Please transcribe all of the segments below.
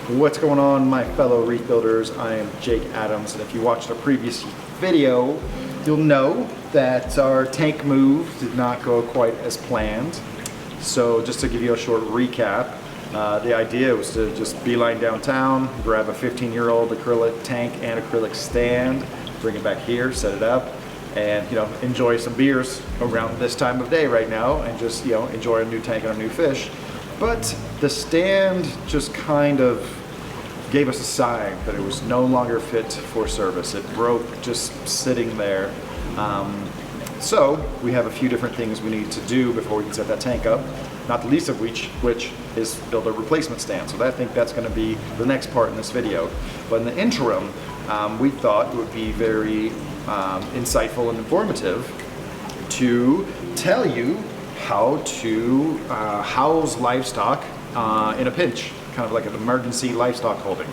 What's going on, my fellow reef builders? I am Jake Adams, and if you watched our previous video, you'll know that our tank move did not go quite as planned. So just to give you a short recap, the idea was to just beeline downtown, grab a 15-year-old acrylic tank and acrylic stand, bring it back here, set it up, and enjoy some beers around this time of day right now, and just enjoy a new tank and a new fish. But the stand just kind of gave us a sign that it was no longer fit for service. It broke just sitting there. So we have a few different things we need to do before we can set that tank up, not the least of which is build a replacement stand. So I think that's going to be the next part in this video. But in the interim, we thought it would be very insightful and informative to tell you how to house livestock in a pinch, kind of like an emergency livestock holding.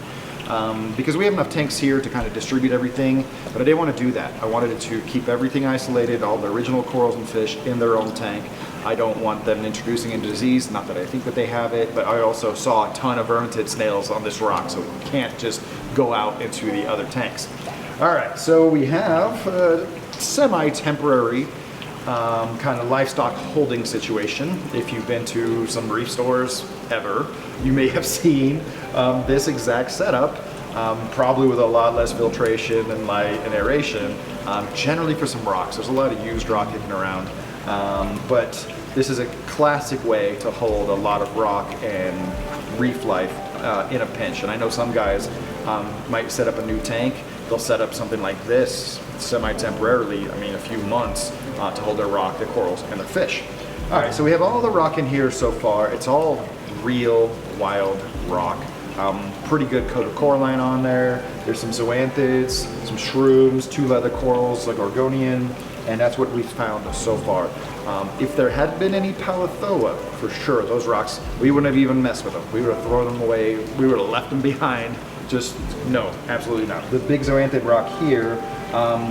Because we have enough tanks here to kind of distribute everything, but I didn't want to do that. I wanted it to keep everything isolated, all the original corals and fish in their own tank. I don't want them introducing a disease, not that I think that they have it, but I also saw a ton of vermitid snails on this rock, so it can't just go out into the other tanks. All right, so we have a semi-temporary kind of livestock holding situation. If you've been to some reef stores ever, you may have seen this exact setup, probably with a lot less filtration and light and aeration, generally for some rocks. There's a lot of used rock kicking around, but this is a classic way to hold a lot of rock and reef life in a pinch. And I know some guys might set up a new tank. They'll set up something like this semi-temporarily, I mean a few months, to hold their rock, their corals, and their fish. All right, so we have all the rock in here so far. It's all real wild rock. Pretty good coat of coralline on there. There's some zoanthids, some shrooms, 2 leather corals like Gorgonian, and that's what we've found so far. If there had been any Palithoa, for sure, those rocks, we wouldn't have even messed with them. We would have thrown them away. We would have left them behind. Just no, absolutely not. The big zoanthid rock here,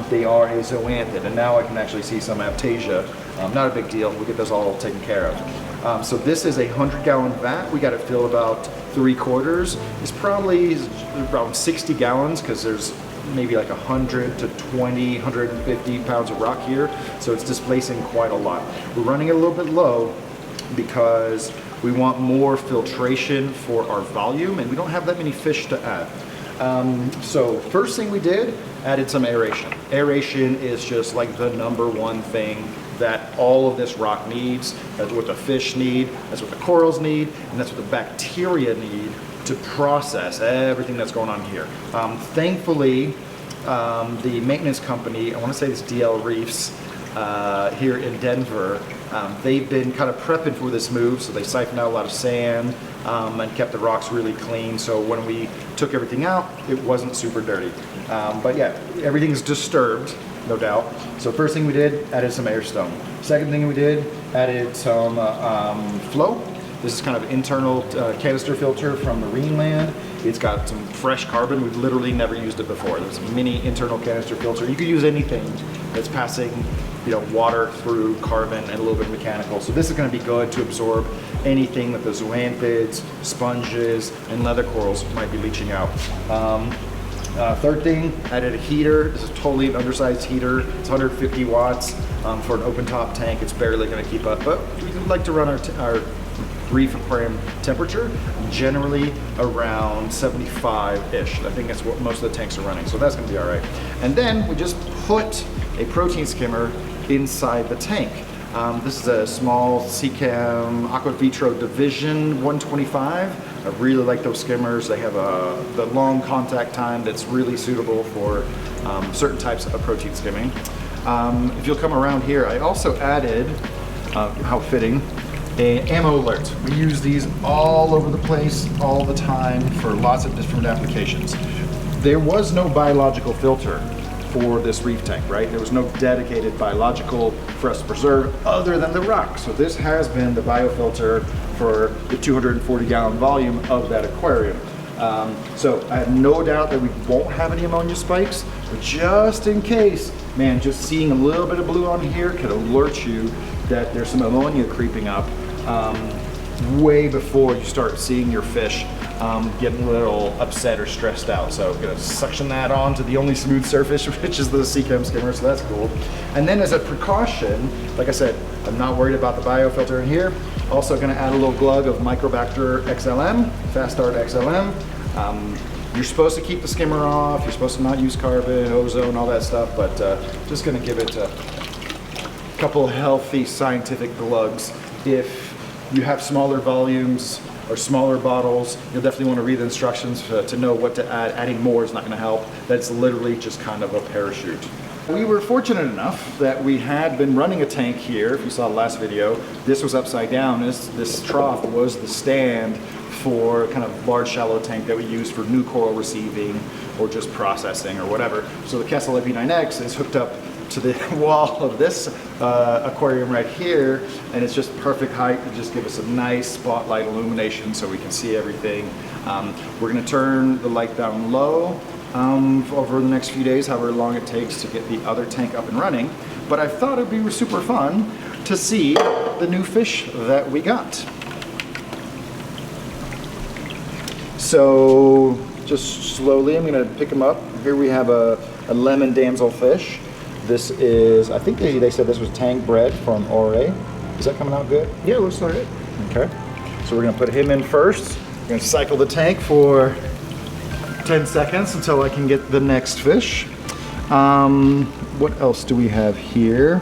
they are a zoanthid, and now I can actually see some aptasia. Not a big deal. We'll get those all taken care of. So this is a 100-gallon vat. We got it filled about 3/4. It's probably around 60 gallons because there's maybe like 100 to 20, 150 pounds of rock here. So it's displacing quite a lot. We're running it a little bit low because we want more filtration for our volume, and we don't have that many fish to add. So first thing we did, added some aeration. Aeration is just like the #1 thing that all of this rock needs. That's what the fish need, that's what the corals need, and that's what the bacteria need to process everything that's going on here. Thankfully, the maintenance company, I want to say it's DL Reefs, here in Denver, they've been kind of prepping for this move, so they siphoned out a lot of sand and kept the rocks really clean, so when we took everything out, it wasn't super dirty. But yeah, everything's disturbed, no doubt. So first thing we did, added some air stone. Second thing we did, added some flow. This is kind of internal canister filter from Marineland. It's got some fresh carbon. We've literally never used it before. There's a mini internal canister filter. You could use anything that's passing water through carbon and a little bit of mechanical. So this is going to be good to absorb anything that the zoanthids, sponges, and leather corals might be leaching out. Third thing, added a heater. This is totally an undersized heater. It's 150 watts for an open top tank. It's barely going to keep up, but we like to run our reef aquarium temperature generally around 75-ish. I think that's what most of the tanks are running, so that's going to be all right. And then we just put a protein skimmer inside the tank. This is a small Seacam Aqua Vitro Division 125. I really like those skimmers. They have the long contact time that's really suitable for certain types of protein skimming. If you'll come around here, I also added, how fitting, an ammo alert. We use these all over the place, all the time, for lots of different applications. There was no biological filter for this reef tank, right? There was no dedicated biological for us to preserve other than the rock. So this has been the biofilter for the 240-gallon volume of that aquarium. So I have no doubt that we won't have any ammonia spikes, but just in case, man, just seeing a little bit of blue on here could alert you that there's some ammonia creeping up way before you start seeing your fish getting a little upset or stressed out. So I'm gonna suction that on to the only smooth surface, which is the Seachem skimmer, so that's cool. And then as a precaution, like I said, I'm not worried about the biofilter in here. Also gonna add a little glug of Microbacter XLM, Fast Start XLM. You're supposed to keep the skimmer off, you're supposed to not use carbon, ozone, all that stuff, but just gonna give it a couple healthy scientific glugs. If you have smaller volumes or smaller bottles, you'll definitely want to read the instructions to know what to add. Adding more is not going to help. That's literally just kind of a parachute. We were fortunate enough that we had been running a tank here. If you saw the last video, this was upside down. This trough was the stand for kind of large shallow tank that we use for new coral receiving or just processing or whatever. So the Kessel AP9X is hooked up to the wall of this aquarium right here, and it's just perfect height to just give us a nice spotlight illumination so we can see everything. We're going to turn the light down low over the next few days, however long it takes to get the other tank up and running. But I thought it'd be super fun to see the new fish that we got. So just slowly, I'm going to pick them up. Here we have a lemon damsel fish. This is, I think they said this was Tang bred from Aeration. Is that coming out good? Yeah, looks like it. Okay. So we're going to put him in first. We're going to cycle the tank for 10 seconds until I can get the next fish. What else do we have here?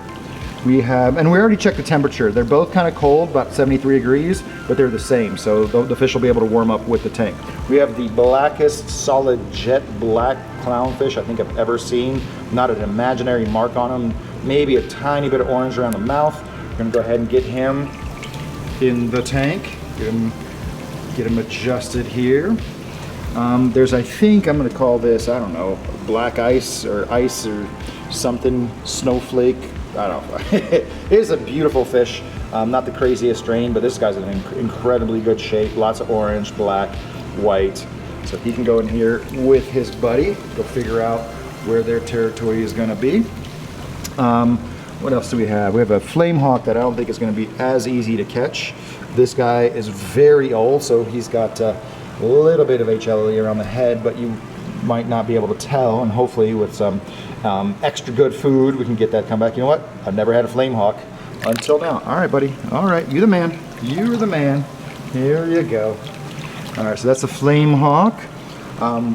We have, and we already checked the temperature. They're both kind of cold, about 73 degrees, but they're the same. So the fish will be able to warm up with the tank. We have the blackest solid jet black clownfish I think I've ever seen. Not an imaginary mark on him. Maybe a tiny bit of orange around the mouth. We're gonna go ahead and get him in the tank. Get him adjusted here. There's, I think I'm gonna call this, I don't know, black ice or something, snowflake. I don't know. It is a beautiful fish. Not the craziest strain, but this guy's in incredibly good shape. Lots of orange, black, white. So he can go in here with his buddy, go figure out where their territory is gonna be. What else do we have? We have a flame hawk that I don't think is gonna be as easy to catch. This guy is very old, so he's got a little bit of HLE around the head, but you might not be able to tell, and hopefully with some extra good food, we can get that come back. You know what? I've never had a flame hawk until now. All right, buddy. All right, you the man. You're the man. Here you go. All right, so that's a flame hawk.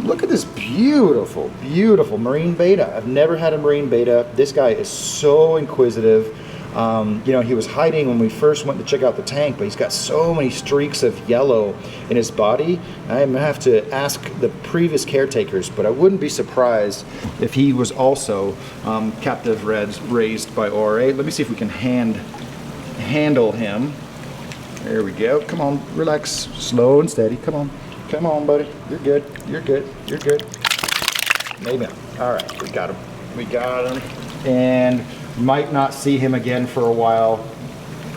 Look at this beautiful, beautiful marine beta. I've never had a marine beta. This guy is so inquisitive. You know, he was hiding when we first went to check out the tank, but he's got so many streaks of yellow in his body. I'm gonna have to ask the previous caretakers, but I wouldn't be surprised if he was also captive raised by Aeration. Let me see if we can handle him. There we go. Come on, relax, slow and steady. Come on, come on, buddy. You're good. You're good. You're good. Maybe. All right, we got him. We got him. And might not see him again for a while.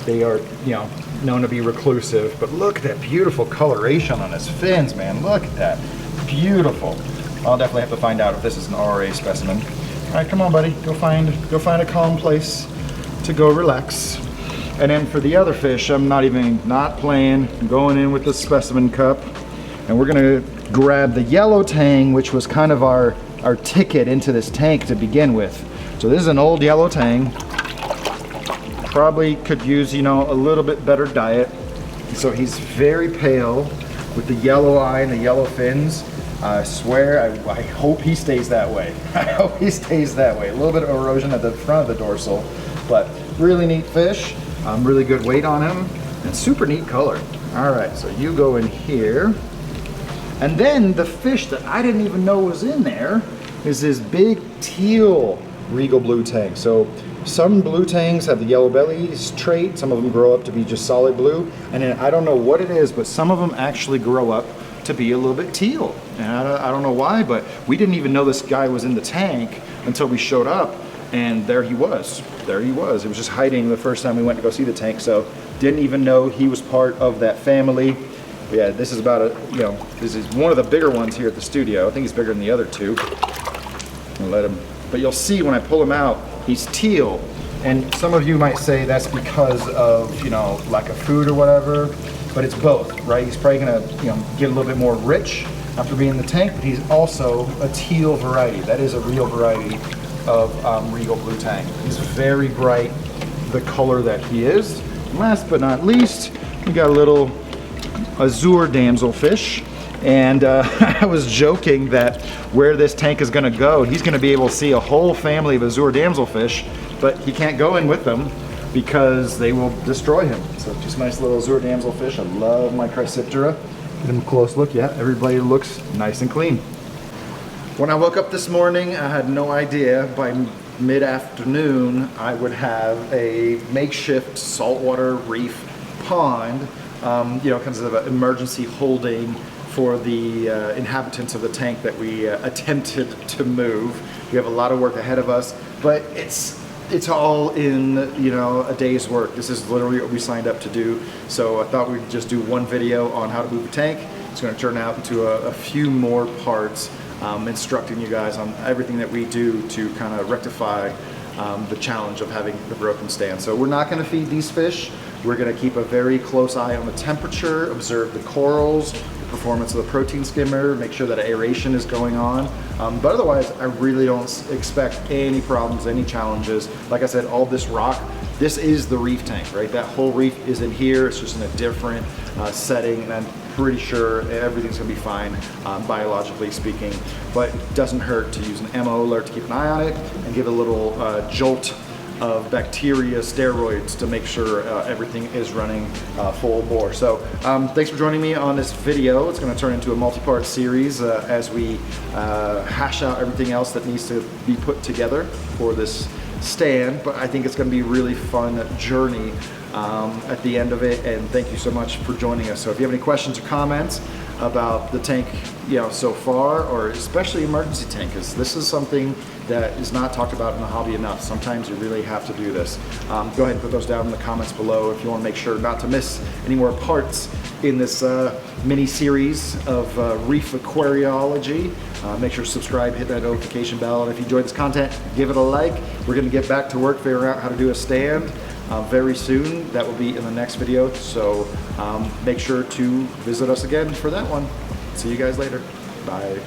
They are, you know, known to be reclusive, but look at that beautiful coloration on his fins, man. Look at that. Beautiful. I'll definitely have to find out if this is an RA specimen. All right, come on, buddy. Go find a calm place to go relax. And then for the other fish, I'm not playing. I'm going in with the specimen cup, and we're gonna grab the yellow tang, which was kind of our ticket into this tank to begin with. So this is an old yellow tang. Probably could use, you know, a little bit better diet. So he's very pale with the yellow eye and the yellow fins. I swear, I hope he stays that way. I hope he stays that way. A little bit of erosion at the front of the dorsal, but really neat fish. Really good weight on him and super neat color. All right, so you go in here. And then the fish that I didn't even know was in there is this big teal regal blue tang. So some blue tangs have the yellow bellies trait, some of them grow up to be just solid blue, and then I don't know what it is, but some of them actually grow up to be a little bit teal. And I don't know why, but we didn't even know this guy was in the tank until we showed up, and there he was. There he was. It was just hiding the first time we went to go see the tank, so didn't even know he was part of that family. But yeah, this is this is one of the bigger ones here at the studio. I think he's bigger than the other two. I'll let him. But you'll see when I pull him out, he's teal. And some of you might say that's because of, you know, lack of food or whatever. but it's both, right? He's probably gonna, get a little bit more rich after being in the tank, but he's also a teal variety. That is a real variety of Regal Blue Tang. He's very bright, the color that he is. And last but not least, we got a little Azure Damsel fish. And I was joking that where this tank is gonna go, he's gonna be able to see a whole family of Azure damselfish, but he can't go in with them because they will destroy him. So just a nice little Azure damselfish. I love my Chrysiptera. Give him a close look. Yeah, everybody looks nice and clean. When I woke up this morning, I had no idea by mid-afternoon I would have a makeshift saltwater reef pond, kind of an emergency holding for the inhabitants of the tank that we attempted to move. We have a lot of work ahead of us, but it's all in a day's work. This is literally what we signed up to do. So I thought we'd just do one video on how to move a tank. It's going to turn out into a few more parts, instructing you guys on everything that we do to kind of rectify the challenge of having the broken stand. So we're not going to feed these fish. We're going to keep a very close eye on the temperature, observe the corals, the performance of the protein skimmer, make sure that aeration is going on. But otherwise, I really don't expect any problems, any challenges. Like I said, all this rock, this is the reef tank, right? That whole reef is in here. It's just in a different setting, and I'm pretty sure everything's gonna be fine, biologically speaking. But it doesn't hurt to use an MO alert to keep an eye on it and give it a little jolt of bacteria steroids to make sure everything is running full bore. So thanks for joining me on this video. It's going to turn into a multi-part series as we hash out everything else that needs to be put together for this stand, but I think it's going to be a really fun journey at the end of it, and thank you so much for joining us. So if you have any questions or comments about the tank so far, or especially emergency tank, because this is something that is not talked about in the hobby enough. Sometimes you really have to do this. Go ahead and put those down in the comments below if you want to make sure not to miss any more parts in this mini series of reef aquariology. Make sure to subscribe, hit that notification bell, and if you enjoyed this content, give it a like. We're going to get back to work figuring out how to do a stand very soon. That will be in the next video, so make sure to visit us again for that one. See you guys later. Bye.